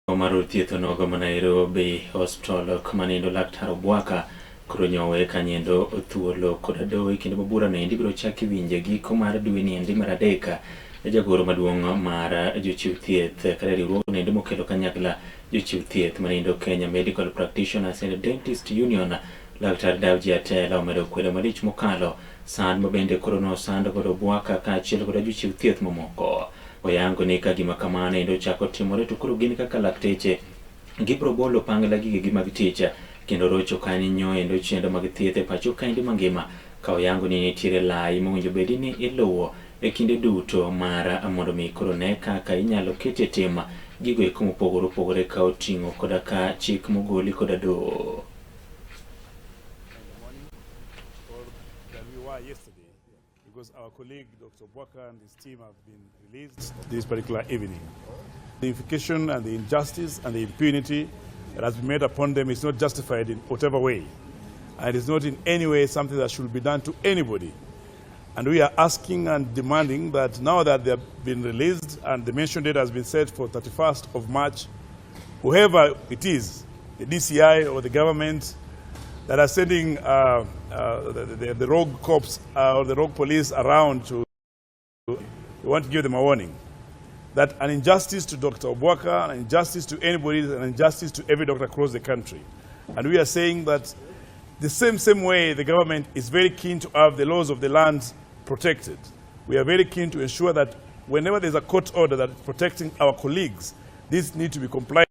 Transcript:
Omaro thietho nogo ma Nairobi hospital kamanindo Laktar Owacho koro nyowe kanyendo thuolo koda doe kendo bura ne biro chaki winje giko mar dwe ni endi mar adek jagoro maduong' mar jochiw thieth kata riwruogno ne mokelo kanyakla jochiw thieth manindo Kenya Medical Practitioners and Dentist Union Laktar Dawji Atela omedo kwedo malich mokalo sand mabende koro no sand kod Owacho kaachiel kod jochiw thieth mamoko. Oyango ni ka gima kamano endo chako timore to koro gin kaka lakteche gibro bolo pangla gigi mag tich kendo rocho kanyo endo chendo mag thieth e pacho kaendi mangima ka oyango ni nitiere lai mowinjo bedi ni iluwo e kinde duto mar mondo mi koro ne kaka inyalo kete tim gigo eko mopogore opogore ka oting'o koda ka chik mogoli koda do. Because our colleague Dr. Owacho and his team have been released this particular evening. The implication and the injustice and the impunity that has been made upon them is not justified in whatever way. And it is not in any way something that should be done to anybody. And we are asking and demanding that now that they have been released and the mentioned date has been set for 31st of March, whoever it is, the DCI or the government, that are sending the rogue cops or the rogue police around to, we want to give them a warning that an injustice to Dr. Owacho, an injustice to anybody, an injustice to every doctor across the country. And we are saying that the same way the government is very keen to have the laws of the land protected. We are very keen to ensure that whenever there's a court order that is protecting our colleagues, this needs to be complied